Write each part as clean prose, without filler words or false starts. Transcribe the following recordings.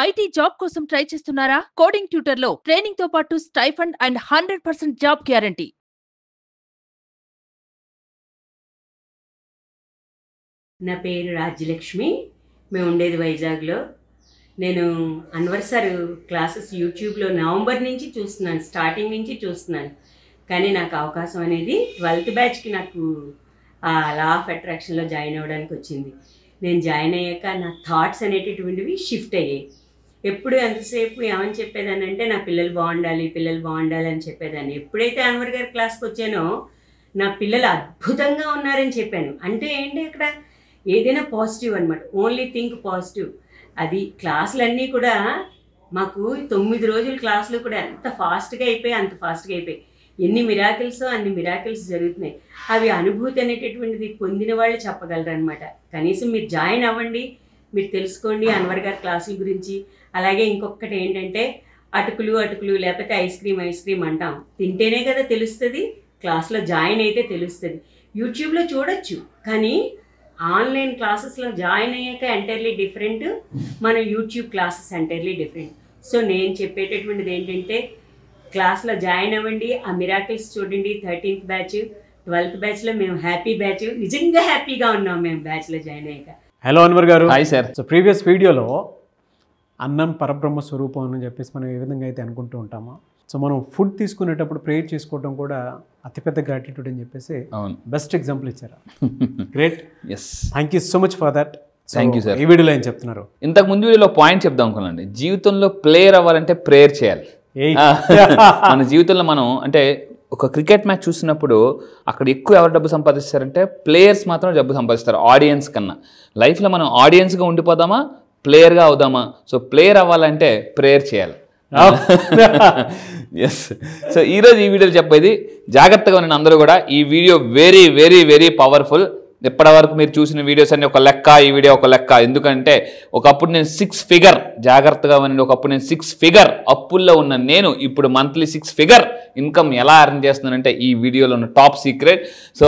IT job కోసం try చేస్తున్నారా? Coding ట్యూటర్లో training తో పాటు స్టైఫండ్ అండ్ 100% జాబ్ గ్యారంటీ. నా పేరు రాజ్యలక్ష్మి. మేము ఉండేది వైజాగ్లో. నేను అన్వర్ సార్ క్లాసెస్ యూట్యూబ్లో నవంబర్ నుంచి చూస్తున్నాను, స్టార్టింగ్ నుంచి చూస్తున్నాను. కానీ నాకు అవకాశం అనేది 12th బ్యాచ్కి నాకు ఆ లా ఆఫ్ అట్రాక్షన్లో జాయిన్ అవ్వడానికి వచ్చింది. నేను జాయిన్ అయ్యాక నా థాట్స్ అనేటటువంటివి షిఫ్ట్ అయ్యాయి. ఎప్పుడు ఎంతసేపు ఏమని చెప్పేదాన్ని అంటే నా పిల్లలు బాగుండాలి అని చెప్పేదాన్ని. ఎప్పుడైతే అన్వర్ గారి క్లాస్కి వచ్చానో నా పిల్లలు అద్భుతంగా ఉన్నారని చెప్పాను. అంటే ఏంటి అక్కడ ఏదైనా పాజిటివ్ అనమాట, ఓన్లీ థింక్ పాజిటివ్. అది క్లాసులన్నీ కూడా మాకు 9 రోజుల క్లాసులు కూడా ఎంత ఫాస్ట్గా అయిపోయి అంత ఫాస్ట్గా అయిపోయి ఎన్ని మిరాకిల్స్ అన్ని మిరాకిల్స్ జరుగుతున్నాయి. అవి అనుభూతి అనేటటువంటిది పొందిన వాళ్ళు చెప్పగలరు అనమాట. కనీసం మీరు జాయిన్ అవ్వండి, మీరు తెలుసుకోండి అన్వర్ గారి క్లాసుల గురించి. అలాగే ఇంకొకటి ఏంటంటే అటుకులు లేకపోతే ఐస్ క్రీమ్ అంటాం, తింటేనే కదా తెలుస్తుంది, క్లాస్లో జాయిన్ అయితే తెలుస్తుంది. యూట్యూబ్లో చూడొచ్చు, కానీ ఆన్లైన్ క్లాసెస్లో జాయిన్ అయ్యాక ఎంటైర్లీ డిఫరెంట్, మన YouTube classes entirely different. So నేను చెప్పేటటువంటిది ఏంటంటే క్లాస్లో జాయిన్ అవ్వండి, ఆ మిరాకిల్స్ చూడండి. 13th బ్యాచ్ 12th బ్యాచ్లో మేము హ్యాపీ బ్యాచ్, నిజంగా హ్యాపీగా ఉన్నాం మేము బ్యాచ్లో జాయిన్ అయ్యాక. హలో అన్వర్ గారు. Hi sir. సో ప్రీవియస్ వీడియోలో అన్నం పరబ్రహ్మ స్వరూపం అని చెప్పేసి మనం ఏ విధంగా అయితే అనుకుంటూ ఉంటామో, సో మనం ఫుడ్ తీసుకునేటప్పుడు ప్రేయర్ చేసుకోవడం కూడా అతిపెద్ద గ్రాటిట్యూడ్ అని చెప్పేసి బెస్ట్ ఎగ్జాంపుల్ ఇచ్చారు. Great. Yes, thank you so much for that. Thank you sir. ఈ వీడియోలో ఏం చెప్తున్నారు? ఇంతకు ముందు వీడియోలో పాయింట్ చెప్దాం అనుకున్నాండి. జీవితంలో ప్లేయర్ అవ్వాలంటే ప్రేయర్ చేయాలి. మన జీవితంలో మనం అంటే ఒక క్రికెట్ మ్యాచ్ చూసినప్పుడు అక్కడ ఎక్కువ ఎవరు డబ్బు సంపాదిస్తారంటే ప్లేయర్స్ మాత్రం డబ్బు సంపాదిస్తారు ఆడియన్స్ కన్నా. లైఫ్లో మనం ఆడియన్స్గా ఉండిపోదామా, ప్లేయర్గా అవుదామా? సో ప్లేయర్ అవ్వాలంటే ప్రేయర్ చేయాలి. ఎస్. సో ఈరోజు ఈ వీడియోలో చెప్పేది జాగ్రత్తగా ఉన్న అందరూ కూడా. ఈ video very very very powerful. ఇప్పటివరకు మీరు చూసిన వీడియోస్ అన్ని ఒక లెక్క, ఈ వీడియో ఒక లెక్క. ఎందుకంటే ఒకప్పుడు నేను 6 ఫిగర్, జాగ్రత్తగా వినండి, ఒకప్పుడు నేను 6 ఫిగర్ అప్పుల్లో ఉన్న నేను ఇప్పుడు మంత్లీ 6 ఫిగర్ ఇన్కమ్ ఎలా అర్న్ చేస్తున్నానంటే ఈ వీడియోలో ఉన్న టాప్ సీక్రెట్. సో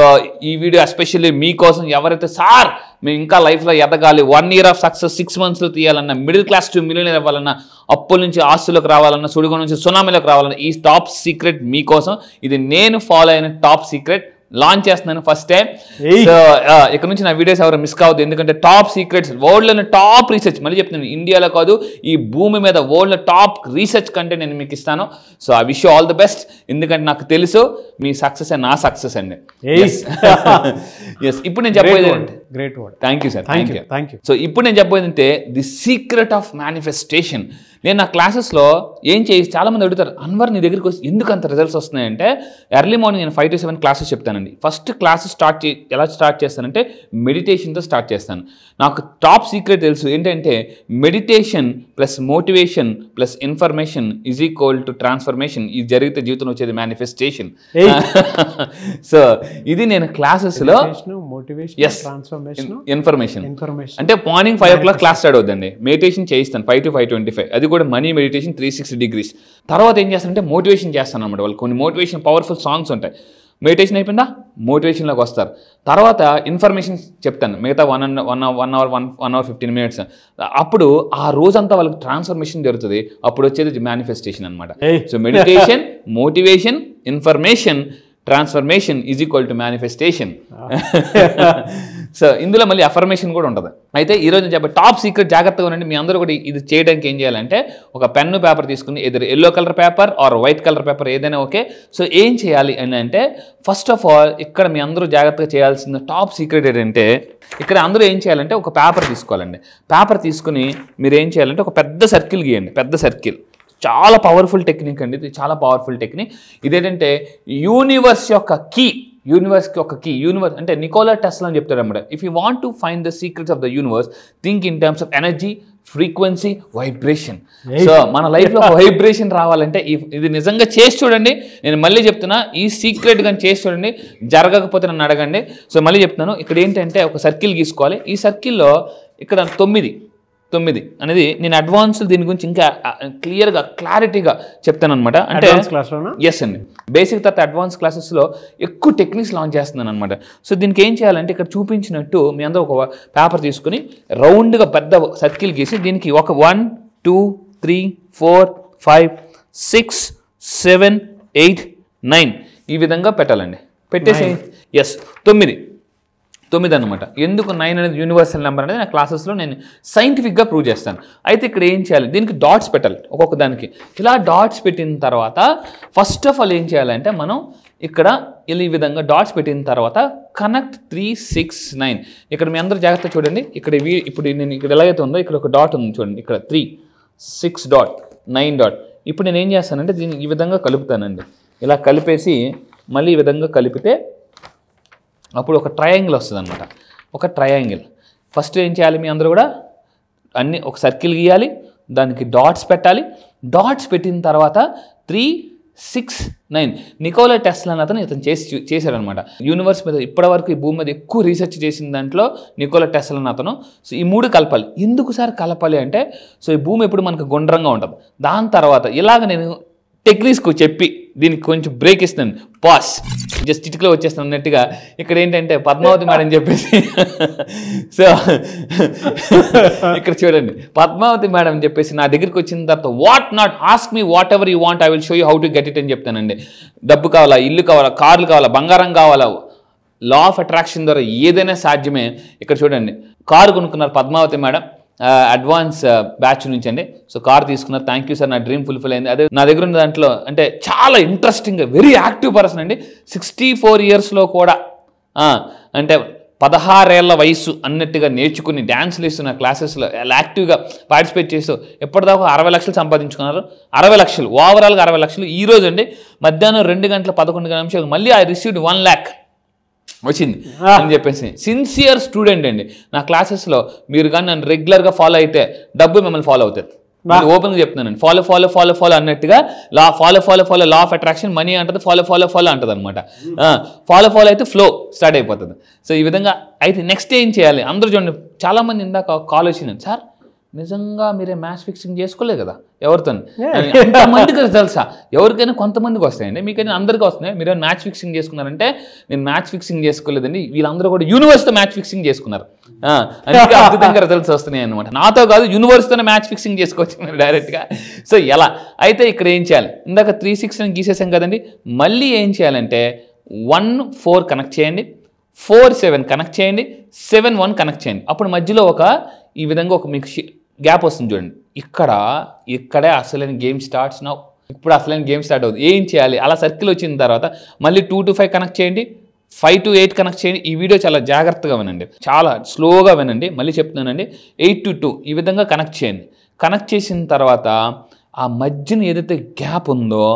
ఈ వీడియో ఎస్పెషల్లీ మీకోసం. ఎవరైతే సార్ మేము ఇంకా లైఫ్లో ఎదగాలి, 1 year ఆఫ్ సక్సెస్ 6 monthsలో తీయాలన్నా, మిడిల్ క్లాస్ టు మిలియనర్ అవ్వాలన్నా, అప్పుల నుంచి ఆస్తులకు రావాలన్నా, సుడిగో నుంచి సునామీలోకి రావాలన్నా, ఈ టాప్ సీక్రెట్ మీకోసం. ఇది నేను ఫాలో అయిన టాప్ సీక్రెట్. లాంచ్ చేస్తున్నాను ఫస్ట్ టైం. సో ఇక్కడ నుంచి నా వీడియోస్ ఎవరు మిస్ కావద్దు. ఎందుకంటే టాప్ సీక్రెట్స్, వరల్డ్లోనే టాప్ రీసెర్చ్, మళ్ళీ చెప్తున్నాను, ఇండియాలో కాదు ఈ భూమి మీద వరల్డ్లో టాప్ రీసెర్చ్ కంటే నేను మీకు ఇస్తాను. So I wish you all the best. ఎందుకంటే నాకు తెలుసు మీ సక్సెస్ నా సక్సెస్ అండి. ఎస్. ఇప్పుడు నేను చెప్పేది great word. Thank you sir. Thank you. So ఇప్పుడు నేను చెప్పేది అంటే ది సీక్రెట్ ఆఫ్ మేనిఫెస్టేషన్. నేను నా క్లాసెస్లో ఏం చేసి చాలామంది అడుగుతారు, అన్వర్ నీ దగ్గరికి వచ్చి ఎందుకు అంత రిజల్ట్స్ వస్తున్నాయంటే ఎర్లీ మార్నింగ్ నేను 5 to 7 క్లాసెస్ చెప్తానండి. ఫస్ట్ క్లాసెస్ ఎలా స్టార్ట్ చేస్తానంటే మెడిటేషన్తో స్టార్ట్ చేస్తాను. నాకు టాప్ సీక్రెట్ తెలుసు ఏంటంటే meditation plus motivation plus information is equal to transformation. ఇది జరిగితే జీవితం వచ్చేది మేనిఫెస్టేషన్. సో ఇది నేను క్లాసెస్లో ఇన్ఫర్మేషన్ అంటే మార్నింగ్ 5 o'clock క్లాస్ స్టార్ట్ అవుతుందండి. మెడిటేషన్ చేయిస్తాను 5 to 5:25. అది కూడా మనీ మెడిటేషన్ 360 degrees. తర్వాత ఏం చేస్తానంటే మోటివేషన్ చేస్తాను అనమాట. వాళ్ళు కొన్ని మోటివేషన్ పవర్ఫుల్ సాంగ్స్ ఉంటాయి. మెడిటేషన్ అయిపోయిందా, మోటివేషన్లోకి వస్తారు. తర్వాత ఇన్ఫర్మేషన్ చెప్తాను మిగతా 1 hour 15 minutes. అప్పుడు ఆ రోజంతా వాళ్ళకి ట్రాన్స్ఫర్మేషన్ జరుగుతుంది. అప్పుడు వచ్చేది మేనిఫెస్టేషన్ అనమాట. So meditation, motivation, information, transformation is equal to manifestation. So ఇందులో మళ్ళీ అఫర్మేషన్ కూడా ఉంటుంది. అయితే ఈరోజు చెప్పే టాప్ సీక్రెట్ జాగ్రత్తగా ఉండండి. మీ అందరూ కూడా ఇది చేయడానికి ఏం చేయాలంటే ఒక పెన్ను పేపర్ తీసుకుని, ఎదురు yellow colour paper or white colour paper ఏదైనా ఓకే. సో ఏం చేయాలి అని అంటే ఫస్ట్ ఆఫ్ ఆల్ ఇక్కడ మీ అందరూ జాగ్రత్తగా చేయాల్సిన టాప్ సీక్రెట్ ఏంటంటే ఇక్కడ అందరూ ఏం చేయాలంటే ఒక పేపర్ తీసుకోవాలండి. పేపర్ తీసుకుని మీరు ఏం చేయాలంటే ఒక పెద్ద సర్కిల్ గీయండి. పెద్ద సర్కిల్ చాలా పవర్ఫుల్ టెక్నిక్ అండి. ఇది చాలా పవర్ఫుల్ టెక్నిక్. ఇదేంటంటే యూనివర్స్ యొక్క కీ. యూనివర్స్కి ఒక కీ. యూనివర్స్ అంటే నికోలా టెస్లా అని చెప్తాడు అన్నమాట. If you want to find the secrets of the universe, think in terms of energy, frequency, vibration. So మన లైఫ్లో వైబ్రేషన్ రావాలంటే ఇది నిజంగా చేసి చూడండి. నేను మళ్ళీ చెప్తున్నా, ఈ సీక్రెట్ కానీ చేసి చూడండి. జరగకపోతే నన్ను అడగండి. సో మళ్ళీ చెప్తున్నాను, ఇక్కడ ఏంటంటే ఒక సర్కిల్ గీసుకోవాలి. ఈ సర్కిల్లో ఇక్కడ 9 అనేది నేను అడ్వాన్స్ దీని గురించి ఇంకా క్లియర్గా క్లారిటీగా చెప్తాను అనమాట. అంటే ఎస్ అండి, బేసిక్ తర్వాత అడ్వాన్స్ క్లాసెస్లో ఎక్కువ టెక్నిక్స్ లాంచ్ చేస్తున్నాను అనమాట. సో దీనికి ఏం చేయాలంటే ఇక్కడ చూపించినట్టు మీ అందరూ ఒక పేపర్ తీసుకుని రౌండ్గా పెద్ద సర్కిల్ గీసి దీనికి ఒక 1, 2 3 4 5 6 7 8 9 ఈ విధంగా పెట్టాలండి. పెట్టేసి ఎస్ 9 అనమాట. ఎందుకు 9 అనేది యూనివర్సల్ నెంబర్ అనేది నా క్లాసెస్లో నేను సైంటిఫిక్గా ప్రూవ్ చేస్తాను. అయితే ఇక్కడ ఏం చేయాలి, దీనికి డాట్స్ పెట్టాలి ఒక్కొక్క దానికి. ఇలా డాట్స్ పెట్టిన తర్వాత ఫస్ట్ ఆఫ్ ఆల్ ఏం చేయాలంటే మనం ఇక్కడ ఈ విధంగా డాట్స్ పెట్టిన తర్వాత కనెక్ట్ 3 6 9. ఇక్కడ మీ అందరూ జాగ్రత్త చూడండి. ఇక్కడ ఇప్పుడు నేను ఇక్కడ ఎలాగైతే ఉందో ఇక్కడ ఒక డాట్ ఉంది చూడండి. ఇక్కడ 3 6 డాట్ 9 డాట్. ఇప్పుడు నేను ఏం చేస్తానంటే దీన్ని ఈ విధంగా కలుపుతానండి. ఇలా కలిపేసి మళ్ళీ ఈ విధంగా కలిపితే అప్పుడు ఒక ట్రయాంగిల్ వస్తుంది అనమాట. ఒక ట్రయాంగిల్ ఫస్ట్ ఏం చేయాలి, మీ అందరూ కూడా అన్ని ఒక సర్కిల్ గీయాలి, దానికి డాట్స్ పెట్టాలి. డాట్స్ పెట్టిన తర్వాత 3 6 9 నికోలా టెస్లా అని అతను చేశారనమాట. యూనివర్స్ మీద ఇప్పటివరకు ఈ భూమి మీద ఎక్కువ రీసెర్చ్ చేసిన దాంట్లో నికోలా టెస్లా అని అతను. సో ఈ 3 కలపాలి. ఎందుకు సార్ కలపాలి అంటే, సో ఈ భూమి ఎప్పుడు మనకు గుండ్రంగా ఉంటుంది. దాని తర్వాత ఇలాగ నేను టెక్నిక్స్కు చెప్పి దీనికి కొంచెం బ్రేక్ ఇస్తాను, పాస్ జస్ట్ ఇటుకలో వచ్చేస్తాను అన్నట్టుగా. ఇక్కడ ఏంటంటే పద్మావతి మేడం చెప్పేసి సో ఇక్కడ చూడండి పద్మావతి మేడం చెప్పేసి నా దగ్గరికి వచ్చిన తర్వాత what not ask me what ever you want, I will show you how to get it అని చెప్తానండి. డబ్బు కావాలా, ఇల్లు కావాలా, కార్లు కావాలా, బంగారం కావాలా, లా ఆఫ్ అట్రాక్షన్ ద్వారా ఏదైనా సాధ్యమే. ఇక్కడ చూడండి కారు కొనుక్కున్నారు పద్మావతి మేడం అడ్వాన్స్ బ్యాచ్ నుంచి అండి. సో కార్ తీసుకున్నారు. థ్యాంక్ యూ సార్, నా డ్రీమ్ ఫుల్ఫిల్ అయింది. అదే నా దగ్గర ఉన్న దాంట్లో అంటే చాలా ఇంట్రెస్టింగ్ వెరీ యాక్టివ్ పర్సన్ అండి. 64 ఇయర్స్లో కూడా అంటే 16 ఏళ్ల వయసు అన్నట్టుగా నేర్చుకుని డ్యాన్స్లు ఇస్తున్న క్లాసెస్లో యాక్టివ్గా పార్టిసిపేట్ చేస్తూ ఎప్పటిదాకా 60 లక్షలు సంపాదించుకున్నారు. 60 లక్షలు ఓవరాల్గా 60 లక్షలు. ఈ రోజు అండి మధ్యాహ్నం 2:11 మళ్ళీ ఐ రిసీవ్డ్ 1 lakh వచ్చింది అని చెప్పేసి. సిన్సియర్ స్టూడెంట్ అండి. నా క్లాసెస్లో మీరు కానీ నన్ను రెగ్యులర్గా ఫాలో అయితే డబ్బు మిమ్మల్ని ఫాలో అవుతుంది. ఓపెన్గా చెప్తున్నానండి. ఫాలో అన్నట్టుగా follow law of attraction money అంటది, ఫాలో అంటది అనమాట. ఫాలో అయితే ఫ్లో స్టార్ట్ అయిపోతుంది. సో ఈ విధంగా అయితే నెక్స్ట్ ఏం చేయాలి, అందరూ చూడండి. చాలామంది ఇందాక కాల్ వచ్చింది, సార్ నిజంగా మీరే మ్యాచ్ ఫిక్సింగ్ చేసుకోలేదు కదా ఎవరితో, ఎంతమందికి తెలుసా, ఎవరికైనా కొంతమందికి వస్తాయండి, మీకైనా అందరికీ వస్తున్నాయి. మీరు మ్యాచ్ ఫిక్సింగ్ చేసుకున్నారంటే నేను మ్యాచ్ ఫిక్సింగ్ చేసుకోలేదండి, వీళ్ళందరూ కూడా యూనివర్స్తో మ్యాచ్ ఫిక్సింగ్ చేసుకున్నారు. అందుకే అద్భుతంగా రిజల్ట్స్ వస్తున్నాయి అనమాట. నాతో కాదు యూనివర్స్తోనే మ్యాచ్ ఫిక్సింగ్ చేసుకోవచ్చు డైరెక్ట్గా. సో ఎలా అయితే ఇక్కడ ఏం చేయాలి, ఇందాక 3 6 అని గీసేసాం కదండి. మళ్ళీ ఏం చేయాలంటే 1 4 కనెక్ట్ చేయండి, 4 7 కనెక్ట్ చేయండి, 7 1 కనెక్ట్ చేయండి. అప్పుడు మధ్యలో ఈ విధంగా ఒక మీకు గ్యాప్ వస్తుంది చూడండి. ఇక్కడే అసలైన గేమ్ స్టార్ట్స్ నౌ. ఇప్పుడు అసలైన గేమ్ స్టార్ట్ అవుతుంది. ఏం చేయాలి, అలా సర్కిల్ వచ్చిన తర్వాత మళ్ళీ 2 to 5 కనెక్ట్ చేయండి, 5 to 8 కనెక్ట్ చేయండి. ఈ వీడియో చాలా జాగ్రత్తగా వినండి, చాలా స్లోగా వినండి. మళ్ళీ చెప్తున్నానండి, 8 to 2 ఈ విధంగా కనెక్ట్ చేయండి. కనెక్ట్ చేసిన తర్వాత ఆ మధ్యన ఏదైతే గ్యాప్ ఉందో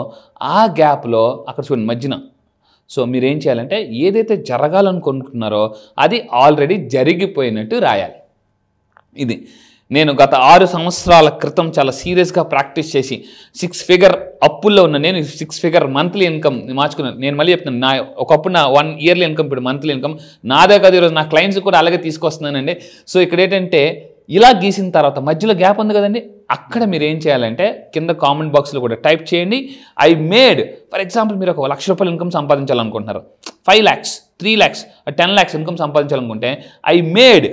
ఆ గ్యాప్లో అక్కడ చూడండి మధ్యన. సో మీరు ఏం చేయాలంటే ఏదైతే జరగాలనుకుంటున్నారో అది ఆల్రెడీ జరిగిపోయినట్టు రాయాలి. ఇది నేను గత 6 సంవత్సరాల క్రితం చాలా సీరియస్గా ప్రాక్టీస్ చేసి 6 ఫిగర్ అప్పుల్లో ఉన్న నేను 6 ఫిగర్ మంత్లీ ఇన్కమ్ మార్చుకున్నాను. నేను మళ్ళీ చెప్తున్నాను, నా ఒకప్పుడు నా 1 ఇయర్లీ ఇన్కమ్ ఇప్పుడు మంత్లీ ఇన్కమ్ నాదే కాదు. ఈరోజు నా క్లయింట్స్ కూడా అలాగే తీసుకొస్తున్నానండి. సో ఇక్కడ ఏంటంటే ఇలా గీసిన తర్వాత మధ్యలో గ్యాప్ ఉంది కదండి, అక్కడ మీరు ఏం చేయాలంటే కింద కామెంట్ బాక్స్లో కూడా టైప్ చేయండి, ఐ మేడ్. ఫర్ ఎగ్జాంపుల్ మీరు ఒక 1 లక్ష రూపాయలు ఇన్కమ్ సంపాదించాలనుకుంటున్నారు, 5 lakhs 3 lakhs 10 lakhs ఇన్కమ్ సంపాదించాలనుకుంటే ఐ మేడ్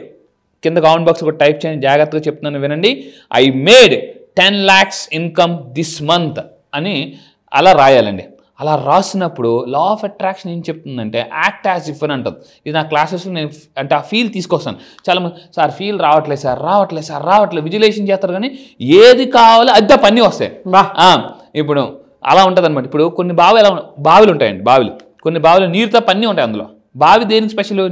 కింద కామెంట్ బాక్స్ కూడా టైప్ చేయండి. జాగ్రత్తగా చెప్తున్నాను వినండి, I made 10 lakhs income this month అని అలా రాయాలండి. అలా రాసినప్పుడు లా ఆఫ్ అట్రాక్షన్ ఏం చెప్తుందంటే యాక్ట్ యాజ్ ఇఫ్ అని అంటుంది. ఇది నా క్లాసెస్లో నేను అంటే ఆ ఫీల్ తీసుకొస్తాను. చాలామంది సార్ ఫీల్ రావట్లేదు విజువలైజేషన్ చేస్తారు కానీ ఏది కావాలో అది పని వస్తాయి. ఇప్పుడు అలా ఉంటుంది అనమాట. ఇప్పుడు కొన్ని బావిలు ఉంటాయండి, కొన్ని బావిలు నీరు తప్ప అన్నీ ఉంటాయి. అందులో బావి దేనికి స్పెషల్,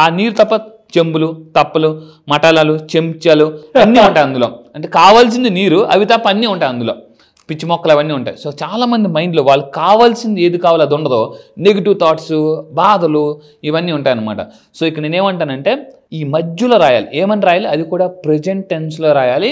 ఆ నీరు తప్ప చెంబులు, తప్పలు, మటాలాలు, చెంచాలు అన్నీ ఉంటాయి అందులో. అంటే కావాల్సింది నీరు, అవి తప్ప అన్నీ ఉంటాయి అందులో. పిచ్చి మొక్కలు అవన్నీ ఉంటాయి. సో చాలామంది మైండ్లో వాళ్ళకి కావాల్సింది ఏది కావాలో అది ఉండదో, నెగిటివ్ థాట్స్, బాధలు ఇవన్నీ ఉంటాయన్నమాట. సో ఇక్కడ నేనేమంటానంటే ఈ మధ్యలో రాయాలి. ఏమని రాయాలి, అది కూడా ప్రెజెంట్ టెన్స్లో రాయాలి.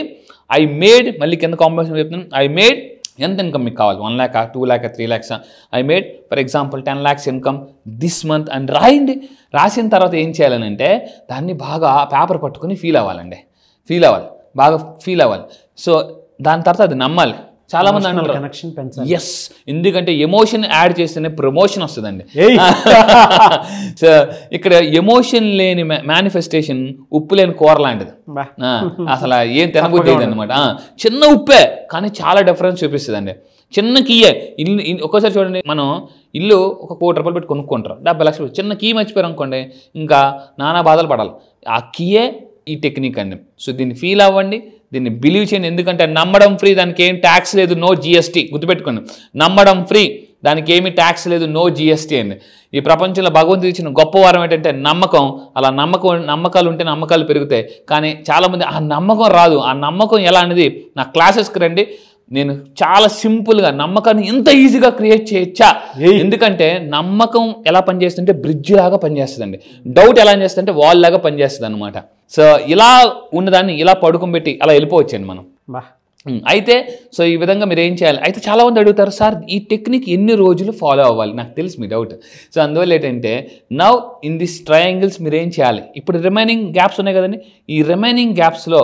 ఐ మేడ్, మళ్ళీ కింద కాంబినేషన్ చెప్తున్నాను, ఐ మేడ్ ఎంత ఇన్కమ్ మీకు కావాలి, 1 lakh 2 lakh 3 lakhs, I made for example 10 lakhs income this month అని రాయండి. రాసిన తర్వాత ఏం చేయాలని అంటే దాన్ని బాగా పేపర్ పట్టుకొని ఫీల్ అవ్వాలి. బాగా ఫీల్ అవ్వాలి. సో దాని తర్వాత అది నమ్మాలి. చాలా మంది అంటారు కనెక్షన్ పెంచాలి. ఎస్, ఎందుకంటే ఎమోషన్ యాడ్ చేస్తేనే ప్రమోషన్ వస్తుందండి. సో ఇక్కడ ఎమోషన్ లేని మేనిఫెస్టేషన్ ఉప్పు లేని కూర లాంటిది. అసలు ఏం తినబుద్ధి అనమాట. చిన్న ఉప్పే కానీ చాలా డిఫరెన్స్ చూపిస్తుందండి. చిన్న కీయే ఇల్లు ఒక్కోసారి చూడండి, మనం ఇల్లు ఒక ₹1,00,00,000 పెట్టి కొనుక్కుంటారు, 70 లక్షలు. చిన్న కీ మర్చిపోయారు అనుకోండి, ఇంకా నానా బాధలు పడాలి. ఆ కీయే ఈ టెక్నిక్ అండి. సో దీన్ని ఫీల్ అవ్వండి, దీన్ని బిలీవ్ చేయండి. ఎందుకంటే నమ్మడం ఫ్రీ, దానికి ఏం ట్యాక్స్ లేదు, నో జిఎస్టీ. గుర్తుపెట్టుకోండి, నమ్మడం ఫ్రీ, దానికి ఏమి ట్యాక్స్ లేదు, నో జిఎస్టీ అండి. ఈ ప్రపంచంలో భగవంతుడు ఇచ్చిన గొప్ప వరం ఏంటంటే నమ్మకం. అలా నమ్మకాలు ఉంటే నమ్మకాలు పెరుగుతాయి. కానీ చాలామంది ఆ నమ్మకం రాదు. ఆ నమ్మకం ఎలా అనేది నా క్లాసెస్కి రండి, నేను చాలా సింపుల్గా నమ్మకాన్ని ఇంత ఈజీగా క్రియేట్ చేయొచ్చా. ఎందుకంటే నమ్మకం ఎలా పనిచేస్తుంటే బ్రిడ్జ్ లాగా పనిచేస్తుందండి. డౌట్ ఎలా చేస్తుంటే వాల్ లాగా పనిచేస్తుంది అనమాట. సో ఇలా ఉన్నదాన్ని ఇలా పడుకోబెట్టి అలా వెళ్ళిపోవచ్చండి మనం. అయితే సో ఈ విధంగా మీరు ఏం చేయాలి. అయితే చాలామంది అడుగుతారు, సార్ ఈ టెక్నిక్ ఎన్ని రోజులు ఫాలో అవ్వాలి? నాకు తెలుసు మీ డౌట్. సో అందువల్ల ఏంటంటే నౌ ఇన్ దిస్ ట్రయాంగిల్స్ మీరు ఏం చేయాలి. ఇప్పుడు రిమైనింగ్ గ్యాప్స్ ఉన్నాయి కదండి, ఈ రిమైనింగ్ గ్యాప్స్లో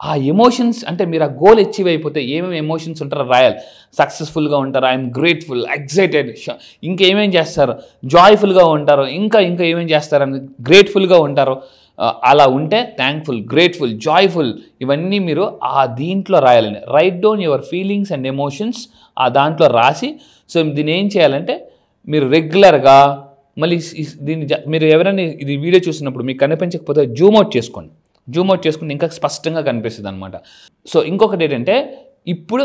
ఆ ఎమోషన్స్ అంటే మీరు ఆ గోల్ అచీవ్ అయిపోతే ఏమేమి ఎమోషన్స్ ఉంటారో రాయాలి. సక్సెస్ఫుల్గా ఉంటారు, ఐఎమ్ గ్రేట్ఫుల్, ఎక్సైటెడ్, ఇంకేమేం చేస్తారు, జాయ్ఫుల్గా ఉంటారు, ఇంకా ఏమేం చేస్తారని గ్రేట్ఫుల్గా ఉంటారు. అలా ఉంటే థ్యాంక్ఫుల్, గ్రేట్ఫుల్, జాయ్ఫుల్ ఇవన్నీ మీరు ఆ దీంట్లో రాయాలండి. Right down your feelings and emotions ఆ దాంట్లో రాసి, సో దీన్ని ఏం చేయాలంటే మీరు రెగ్యులర్గా మళ్ళీ దీన్ని మీరు ఎవరైనా ఇది వీడియో చూసినప్పుడు మీకు కనిపించకపోతే జూమ్ అవుట్ చేసుకోండి. జూమ్ అవుట్ చేసుకుంటే ఇంకా స్పష్టంగా కనిపిస్తుంది అనమాట. సో ఇంకొకటి ఏంటంటే ఇప్పుడు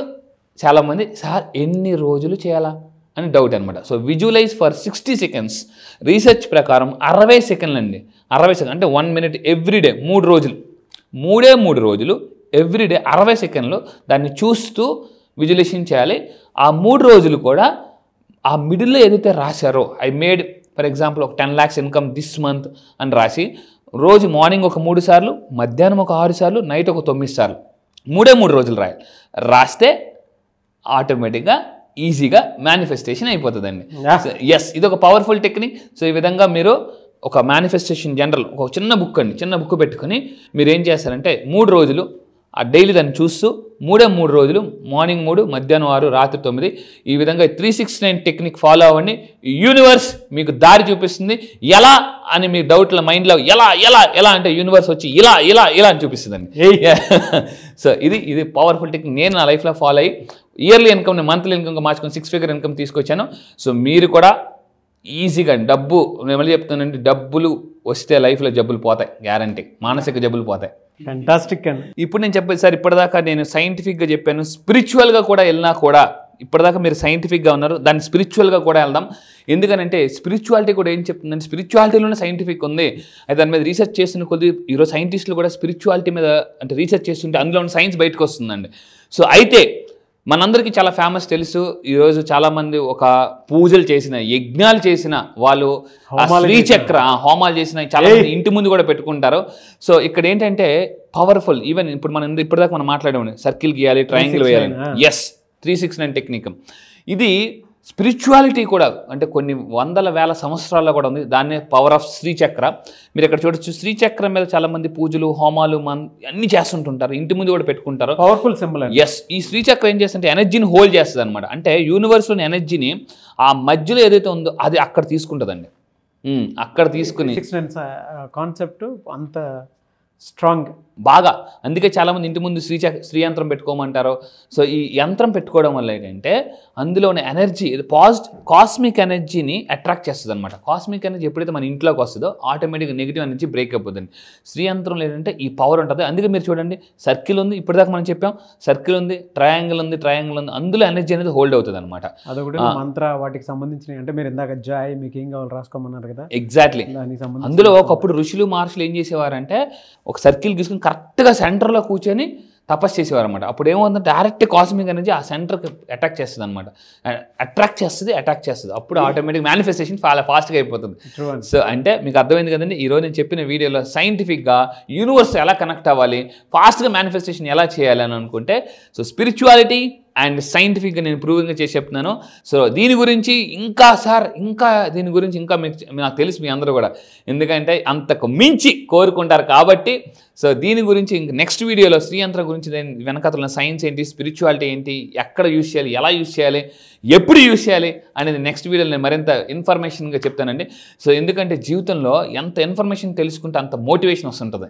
చాలామంది సార్ ఎన్ని రోజులు చేయాలా అని డౌట్ అనమాట. So visualise for 60 seconds. Research ప్రకారం 60 సెకండ్లు అండి. 60 సెకండ్ అంటే 1 minute ఎవ్రీడే, 3 రోజులు, 3 రోజులు ఎవ్రీడే 60 సెకండ్లు దాన్ని చూస్తూ విజువలైజేషన్ చేయాలి. ఆ 3 రోజులు కూడా ఆ మిడిల్లో ఏదైతే రాశారో ఐ మేడ్ ఫర్ ఎగ్జాంపుల్ ఒక 10 lakhs ఇన్కమ్ దిస్ మంత్ అని రాసి రోజు మార్నింగ్ ఒక 3 సార్లు, మధ్యాహ్నం ఒక 6 సార్లు, నైట్ ఒక 9 సార్లు, 3 రోజులు రాస్తే ఆటోమేటిక్గా ఈజీగా మేనిఫెస్టేషన్ అయిపోతుందండి. ఎస్, ఇది ఒక పవర్ఫుల్ టెక్నిక్. సో ఈ విధంగా మీరు ఒక మేనిఫెస్టేషన్ జనరల్ ఒక చిన్న బుక్ పెట్టుకొని మీరు ఏం చేస్తారంటే 3 రోజులు ఆ డైలీ దాన్ని చూస్తూ 3 రోజులు మార్నింగ్ 3, మధ్యాహ్నం 6, రాత్రి 9 ఈ విధంగా 369 టెక్నిక్ ఫాలో అవ్వండి. యూనివర్స్ మీకు దారి చూపిస్తుంది. ఎలా అని మీ డౌట్ల మైండ్లో ఎలా అంటే యూనివర్స్ వచ్చి ఇలా అని చూపిస్తుందండి. సో ఇది పవర్ఫుల్ టెక్నిక్. నేను నా లైఫ్లో ఫాలో అయ్యి ఇయర్లీ ఇన్కమ్ని మంత్లీ ఇన్కమ్గా మార్చుకొని 6 figure ఇన్కమ్ తీసుకొచ్చాను. సో మీరు కూడా ఈజీగా డబ్బు, నేను మళ్ళీ చెప్తానండి, డబ్బులు వస్తే లైఫ్లో జబ్బులు పోతాయి, గ్యారంటీ. మానసిక జబ్బులు పోతాయి. ఫ్యాంటాస్టిక్ అండి. ఇప్పుడు నేను చెప్పేది సార్, ఇప్పటిదాకా నేను సైంటిఫిక్గా చెప్పాను, స్పిరిచువల్గా కూడా వెళ్ళినా కూడా ఇప్పటిదాకా మీరు సైంటిఫిక్గా ఉన్నారు, దాన్ని స్పిరిచువల్గా కూడా వెళ్దాం. ఎందుకనంటే స్పిరిచువాలిటీ కూడా ఏం చెప్తుందంటే స్పిరిచువాలిటీలోనే సైంటిఫిక్ ఉంది. అయితే దాని మీద రీసెర్చ్ చేస్తున్న కొద్ది ఈరోజు సైంటిస్టులు కూడా స్పిరిచువాలిటీ మీద అంటే రీసెర్చ్ చేస్తుంటే అందులో ఉన్న సైన్స్ బయటకు వస్తుందండి. సో అయితే మనందరికీ చాలా ఫేమస్ తెలుసు, ఈరోజు చాలామంది ఒక పూజలు చేసిన, యజ్ఞాలు చేసిన వాళ్ళు, శ్రీచక్ర హోమాలు చేసిన చాలా మంది ఇంటి ముందు కూడా పెట్టుకుంటారు. సో ఇక్కడ ఏంటంటే పవర్ఫుల్. ఈవెన్ ఇప్పుడు ఇప్పటిదాకా మనం మాట్లాడాము, సర్కిల్ గీయాలి, ట్రయాంగిల్ వేయాలి. Yes, 369 technique. ఇది స్పిరిచువాలిటీ కూడా అంటే కొన్ని వందల వేల సంవత్సరాల్లో కూడా ఉంది. దాన్నే పవర్ ఆఫ్ శ్రీచక్ర. మీరు ఇక్కడ చూడొచ్చు, శ్రీచక్రం మీద చాలా మంది పూజలు, హోమాలు అన్ని చేస్తుంటుంటారు, ఇంటి ముందు కూడా పెట్టుకుంటారు. Powerful symbol. ఎస్, ఈ శ్రీచక్రం ఏం చేస్తుంటే ఎనర్జీని హోల్డ్ చేస్తుంది అనమాట. అంటే యూనివర్స్లోని ఎనర్జీని ఆ మధ్యలో ఏదైతే ఉందో అది అక్కడ తీసుకుంటుందండి. అక్కడ తీసుకుని కాన్సెప్ట్ అంత స్ట్రాంగ్ బాగా. అందుకే చాలామంది ఇంటి ముందు శ్రీయంత్రం పెట్టుకోమంటారు. సో ఈ యంత్రం పెట్టుకోవడం వల్ల ఏంటంటే అందులోని ఎనర్జీ కాస్మిక్ ఎనర్జీని అట్రాక్ట్ చేస్తుంది అనమాట. కాస్మిక్ ఎనర్జీ ఎప్పుడైతే మన ఇంట్లోకి వస్తుందో ఆటోమేటిక్గా నెగిటివ్ ఎనర్జీ బ్రేక్ అయిపోతుంది. శ్రీయంత్రంలో ఏంటంటే ఈ పవర్ ఉంటుంది. అందుకే మీరు చూడండి, సర్కిల్ ఉంది, ఇప్పటిదాకా మనం చెప్పాం, సర్కిల్ ఉంది, ట్రయాంగిల్ ఉంది, అందులో ఎనర్జీ అనేది హోల్డ్ అవుతుంది అనమాట. అదొకటి మంత్ర వాటికి సంబంధించిన, అంటే మీరు ఇందాక జాయ్ మీకు ఏం కావాలి రాసుకోమన్నారు కదా. ఎగ్జాక్ట్లీ. అందులో ఒకప్పుడు ఋషులు మహర్షులు ఏం చేసేవారంటే ఒక సర్కిల్ తీసుకుని కరెక్ట్గా సెంటర్లో కూర్చొని తపస్సు చేసేవారు అనమాట. అప్పుడు ఏమవుతుందంటే డైరెక్ట్ కాస్మిక్ ఎనర్జీ ఆ సెంటర్కి అటాక్ చేస్తుంది అనమాట. అటాక్ చేస్తుంది. అప్పుడు ఆటోమేటిక్ మేనిఫెస్టేషన్ చాలా ఫాస్ట్గా అయిపోతుంది. సో అంటే మీకు అర్థమైంది కదండి, ఈరోజు నేను చెప్పిన వీడియోలో సైంటిఫిక్గా యూనివర్స్ ఎలా కనెక్ట్ అవ్వాలి, ఫాస్ట్గా మేనిఫెస్టేషన్ ఎలా చేయాలి అని అనుకుంటే, సో స్పిరిచువాలిటీ అండ్ సైంటిఫిక్గా నేను ప్రూవింగ్గా చేసి చెప్తున్నాను. సో దీని గురించి ఇంకా సార్ దీని గురించి ఇంకా నాకు తెలుసు మీ అందరూ కూడా, ఎందుకంటే అంతకు మించి కోరుకుంటారు కాబట్టి. సో దీని గురించి ఇంక నెక్స్ట్ వీడియోలో శ్రీయంత్ర గురించి వెనకాతల సైన్స్ ఏంటి, స్పిరిచువాలిటీ ఏంటి, ఎక్కడ యూజ్ చేయాలి, ఎలా యూజ్ చేయాలి, ఎప్పుడు యూజ్ చేయాలి అనేది నెక్స్ట్ వీడియోలో నేను మరింత ఇన్ఫర్మేషన్గా చెప్తానండి. సో ఎందుకంటే జీవితంలో ఎంత ఇన్ఫర్మేషన్ తెలుసుకుంటే అంత మోటివేషన్ వస్తుంటుంది.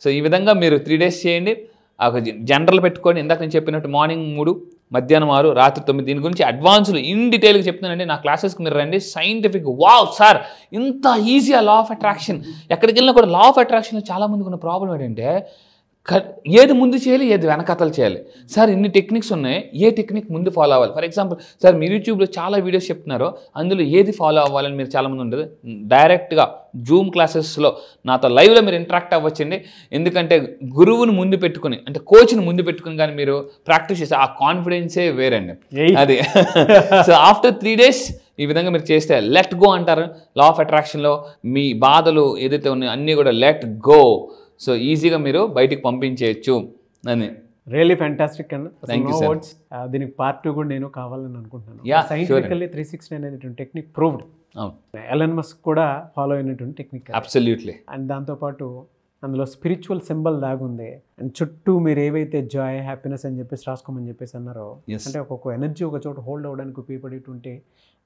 సో ఈ విధంగా మీరు 3 days చేయండి. ఒక జనరల్ పెట్టుకొని, ఇందాక నేను చెప్పినట్టు మార్నింగ్ 3, మధ్యాహ్నం 6, రాత్రి 9. దీని గురించి అడ్వాన్స్లు ఇన్ డీటెయిల్గా చెప్తున్నానండి. నా క్లాసెస్కి మీరు రండి. సైంటిఫిక్ వావ్ సార్ ఇంత ఈజీ లా ఆఫ్ అట్రాక్షన్. ఎక్కడికి వెళ్ళినా కూడా లా ఆఫ్ అట్రాక్షన్లో చాలామందికి ఉన్న ప్రాబ్లం ఏంటంటే ఏది ముందు చేయాలి, ఏది వెనకతలు చేయాలి. సార్ ఇన్ని టెక్నిక్స్ ఉన్నాయి, ఏ టెక్నిక్ ముందు ఫాలో అవ్వాలి. ఫర్ ఎగ్జాంపుల్ సార్ మీరు యూట్యూబ్లో చాలా వీడియోస్ చెప్తున్నారు, అందులో ఏది ఫాలో అవ్వాలని మీరు చాలామంది ఉంటుంది. డైరెక్ట్గా జూమ్ క్లాసెస్లో నాతో లైవ్లో మీరు ఇంటరాక్ట్ అవ్వచ్చండి. ఎందుకంటే గురువుని ముందు పెట్టుకుని, అంటే కోచ్ని ముందు పెట్టుకుని కానీ మీరు ప్రాక్టీస్ చేస్తే ఆ కాన్ఫిడెన్సే వేరండి. అది సో ఆఫ్టర్ 3 days ఈ విధంగా మీరు చేస్తే లెట్ గో అంటారు. లా ఆఫ్ అట్రాక్షన్లో మీ బాధలు ఏదైతే ఉన్నాయో అన్నీ కూడా లెట్ గో. సో ఈజీగా మీరు బయటికి పంపించేయచ్చు అని. రియల్లీ ఫ్యాంటాస్టిక్ అండి. Thank you sir. దీనికి part 2 కూడా నేను కావాలని అనుకుంటున్నాను. Yeah, సైంటిఫికల్లీ 360 అనేటువంటి టెక్నిక్ ప్రూవ్డ్. ఎలన్ మస్క్ కూడా ఫాలో అయినటువంటి టెక్నిక్. అబ్సల్యూట్లీ. అండ్ దాంతోపాటు అందులో స్పిరిచువల్ సింబల్ దాగుంది. అండ్ చుట్టూ మీరు ఏవైతే జాయ్, హ్యాపీనెస్ అని చెప్పేసి రాసుకోమని చెప్పేసి అన్నారో, అంటే ఒక్కొక్క ఎనర్జీ ఒక చోట హోల్డ్ అవ్వడానికి ఉపయోగపడేటువంటి,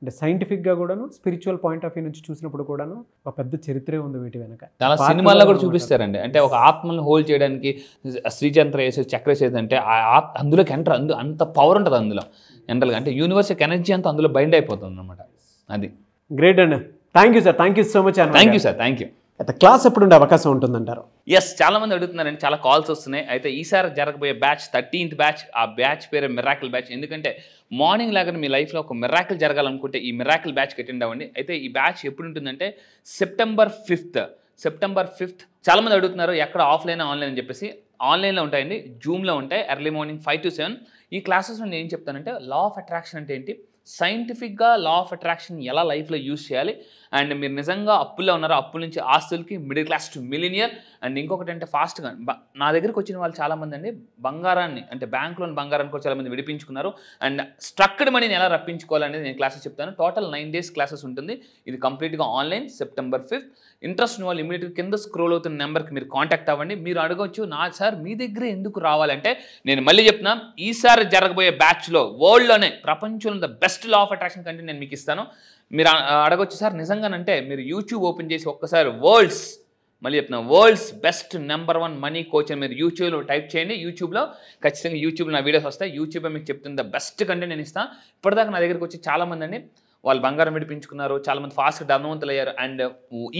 అంటే సైంటిఫిక్గా కూడాను స్పిరిచువల్ పాయింట్ ఆఫ్ వ్యూ నుంచి చూసినప్పుడు కూడాను ఒక పెద్ద చరిత్రే ఉంది వీటి వెనక. చాలా సినిమాల్లో కూడా చూపిస్తారండి. అంటే ఒక ఆత్మను హోల్డ్ చేయడానికి శ్రీచంద్ర వేసే చక్ర చేద్దంటే అందులోకి ఎంటర్ అంత పవర్ ఉంటుంది అందులో జనరల్గా. అంటే యూనివర్సల్ ఎనర్జీ అంతా అందులో బైండ్ అయిపోతుంది అనమాట. అది గ్రేట్ అండి. Thank you sir. Thank you so much. Thank you sir. Thank you. అయితే క్లాస్ ఎప్పుడు ఉండే అవకాశం ఉంటుందంటారు? ఎస్, చాలా మంది అడుగుతున్నారండి, చాలా కాల్స్ వస్తున్నాయి. అయితే ఈసారి జరగబోయే బ్యాచ్ 13th బ్యాచ్. ఆ బ్యాచ్ పేరు మిరాకిల్ బ్యాచ్. ఎందుకంటే మార్నింగ్ లాగానే మీ లైఫ్లో ఒక మిరాకిల్ జరగాలనుకుంటే ఈ మిరాకిల్ బ్యాచ్కి అటెండ్ అవ్వండి. అయితే ఈ బ్యాచ్ ఎప్పుడు ఉంటుందంటే September 5th. చాలా మంది అడుగుతున్నారు ఎక్కడ ఆఫ్లైన్ ఆన్లైన్ అని చెప్పేసి. ఆన్లైన్లో ఉంటాయండి, జూమ్లో ఉంటాయి. Early morning 5 to 7. ఈ క్లాసెస్లో నేను ఏం చెప్తానంటే లా ఆఫ్ అట్రాక్షన్ అంటే ఏంటి, సైంటిఫిక్గా లా ఆఫ్ అట్రాక్షన్ ఎలా లైఫ్లో యూజ్ చేయాలి, అండ్ మీరు నిజంగా అప్పుల్లో ఉన్నారో అప్పుల నుంచి ఆస్తులకి, middle class to millionaire. And ఇంకొకటి అంటే ఫాస్ట్గా నా దగ్గరికి వచ్చిన వాళ్ళు చాలామంది అండి బంగారాన్ని, అంటే బ్యాంక్లోని బంగారాన్ని కూడా చాలామంది విడిపించుకున్నారు. అండ్ స్ట్రక్డ్ మనీని ఎలా రప్పించుకోవాలనేది నేను క్లాసెస్ చెప్తాను. టోటల్ 9 days క్లాసెస్ ఉంటుంది. ఇది కంప్లీట్గా ఆన్లైన్. September 5th. ఇంట్రెస్ట్ ఉన్న వాళ్ళు ఇమీడియట్గా కింద స్క్రోల్ అవుతున్న నెంబర్కి మీరు కాంటాక్ట్ అవ్వండి. మీరు అడగవచ్చు, నా సార్ మీ దగ్గర ఎందుకు రావాలంటే నేను మళ్ళీ చెప్తున్నా, ఈసారి జరగబోయే బ్యాచ్లో వరల్డ్లోనే ప్రపంచంలో the best law of attraction content నేను మీకు ఇస్తాను. మీరు అడగొచ్చు సార్ నిజంగానంటే మీరు యూట్యూబ్ ఓపెన్ చేసి ఒక్కసారి world's best number 1 money coach అని మీరు యూట్యూబ్లో టైప్ చేయండి. యూట్యూబ్లో ఖచ్చితంగా యూట్యూబ్లో నా వీడియోస్ వస్తాయి. యూట్యూబ్ మీకు చెప్తుంది ద బెస్ట్ కంటెంట్ నేను ఇస్తాను. ఇప్పటిదాకా నా దగ్గరికి వచ్చి చాలామంది అండి వాళ్ళు బంగారం విడిపించుకున్నారు, చాలామంది ఫాస్ట్గా ధనవంతులు అయ్యారు. అండ్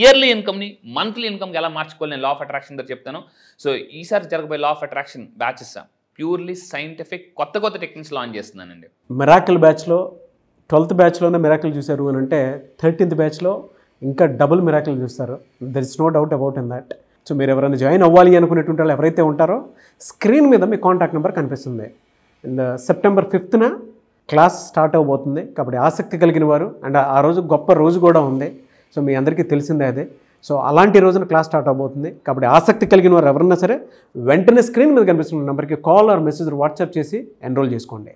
ఇయర్లీ ఇన్కమ్ని మంత్లీ ఇన్కమ్కి ఎలా మార్చుకోవాలి నేను లా ఆఫ్ అట్రాక్షన్ దగ్గర చెప్తాను. సో ఈసారి జరగబోయే law of attraction batches purely scientific కొత్త టెక్నిక్స్ లాంచ్ చేస్తున్నానండి. మిరాకిల్ బ్యాచ్లో 12th బ్యాచ్లోనే మిరాకిల్ చూశారు అని అంటే 13th బ్యాచ్లో ఇంకా డబుల్ మిరాకిల్ చూస్తారు. There is no doubt about in that. So మీరు ఎవరైనా జాయిన్ అవ్వాలి అనుకునేటువంటి వాళ్ళు ఎవరైతే ఉంటారో స్క్రీన్ మీద మీ కాంటాక్ట్ నెంబర్ కనిపిస్తుంది. And September 5th class start అవబోతుంది. కాబట్టి ఆసక్తి కలిగిన వారు, అండ్ ఆ రోజు గొప్ప రోజు కూడా ఉంది. సో మీ అందరికీ తెలిసిందే అదే. సో అలాంటి రోజున క్లాస్ స్టార్ట్ అవబోతుంది. కాబట్టి ఆసక్తి కలిగిన వారు ఎవరన్నా సరే వెంటనే స్క్రీన్ మీద కనిపిస్తున్న నెంబర్కి కాల్ ఆర్ మెసేజ్ వాట్సాప్ చేసి ఎన్రోల్ చేసుకోండి.